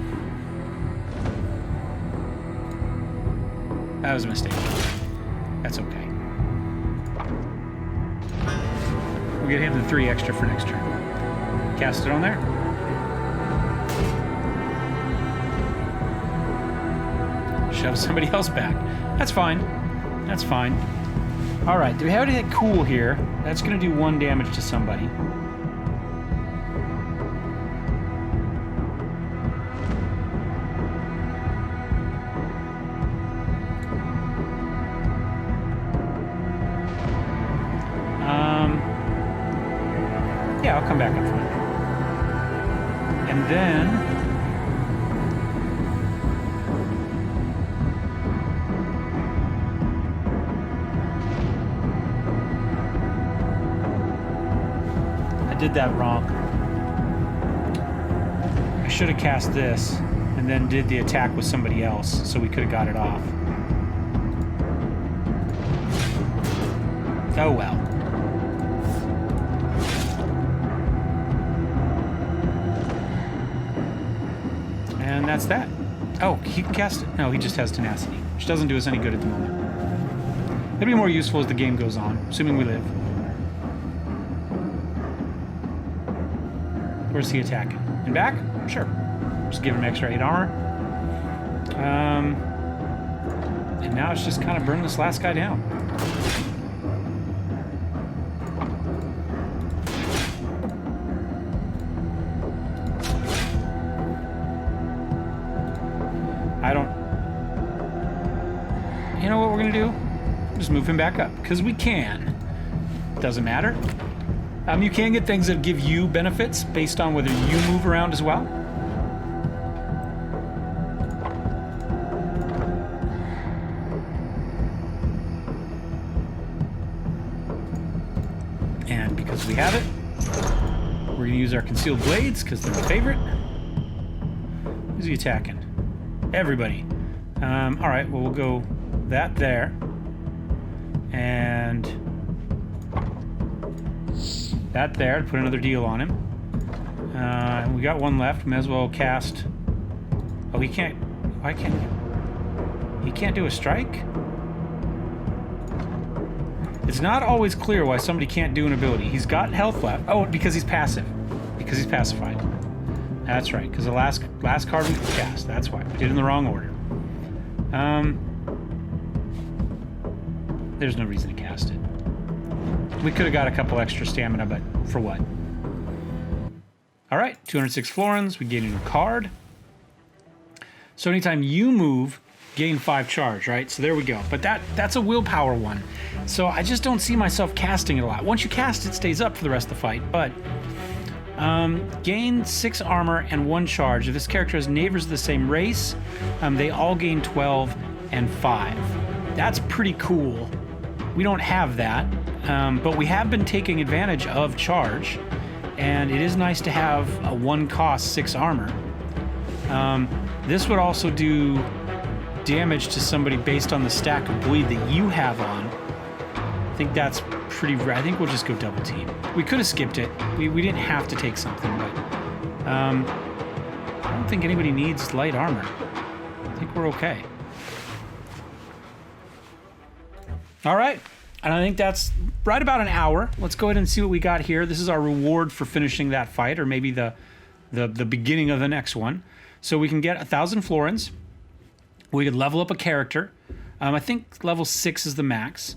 That was a mistake. That's okay. We'll get him the 3 extra for next turn. Cast it on there. Shove somebody else back. That's fine. That's fine. All right, do we have anything cool here? That's going to do 1 damage to somebody. Yeah, I'll come back and find it. And then... I did that wrong. I should have cast this and then did the attack with somebody else so we could have got it off. Oh well. And that's that. Oh, he can cast it. No, he just has tenacity, which doesn't do us any good at the moment. It'll be more useful as the game goes on, assuming we live. Where's he attacking? In back? Sure. Just give him extra 8 armor. And now it's just kind of burn this last guy down. You know what we're gonna do? Just move him back up, because we can. Doesn't matter. You can get things that give you benefits based on whether you move around as well. And because we have it, we're gonna use our concealed blades, because they're my favorite. Who's he attacking? Everybody. All right, well, we'll go that there. And that there to put another deal on him. We got 1 left. May as well cast. Oh, he can't. Why can't he? He can't do a strike? It's not always clear why somebody can't do an ability. He's got health left. Oh, because he's passive. Because he's pacified. That's right, because the last card we cast. That's why. We did it in the wrong order. There's no reason to cast it. We could have got a couple extra stamina, but for what? All right, 206 florins. We gain a new card. So anytime you move, gain 5 charge, right? So there we go. But that's a willpower one. So I just don't see myself casting it a lot. Once you cast it, it stays up for the rest of the fight. But gain 6 armor and 1 charge. If this character has neighbors of the same race, they all gain 12 and 5. That's pretty cool. We don't have that, but we have been taking advantage of charge, and it is nice to have a 1 cost 6 armor. This would also do damage to somebody based on the stack of bleed that you have on. I think that's pretty rare. I think we'll just go double team. We could have skipped it. We didn't have to take something, but I don't think anybody needs light armor. I think we're okay. All right. And I think that's right about an hour. Let's go ahead and see what we got here. This is our reward for finishing that fight, or maybe the beginning of the next one. So we can get 1,000 florins. We could level up a character. I think level 6 is the max.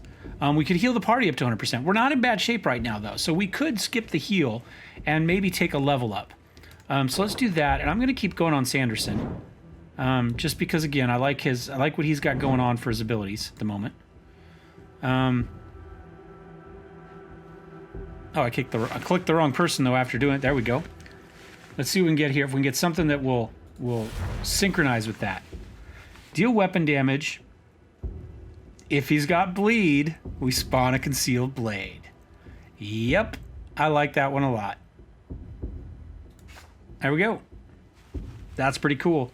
We could heal the party up to 100%. We're not in bad shape right now, though, so we could skip the heal and maybe take a level up. So let's do that, and I'm going to keep going on Sanderson, just because, again, I like what he's got going on for his abilities at the moment. Oh, I clicked the wrong person, though, after doing it. There we go. Let's see what we can get here. If we can get something that will synchronize with that. Deal weapon damage. If he's got bleed, we spawn a concealed blade. Yep, I like that one a lot. There we go. That's pretty cool.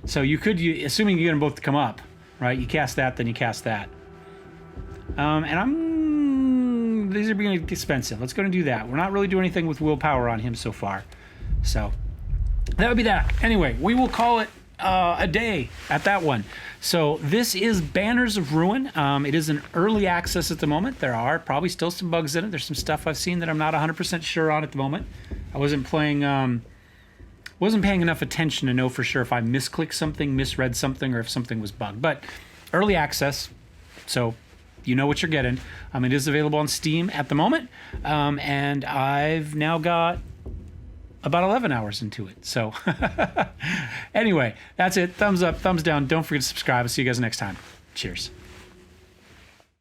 So you could, assuming you get them both to come up, right? You cast that, then you cast that. And these are being expensive. Let's go and do that. We're not really doing anything with willpower on him so far. So that would be that. Anyway, we will call it a day at that one. So this is Banners of Ruin. It is an early access at the moment. There are probably still some bugs in it. There's some stuff I've seen that I'm not 100% sure on at the moment. I wasn't paying enough attention to know for sure if I misclicked something, misread something, or if something was bugged. But early access, so you know what you're getting. It is available on Steam at the moment, and I've now got about 11 hours into it. So anyway, that's it. Thumbs up, thumbs down. Don't forget to subscribe. I'll see you guys next time. Cheers.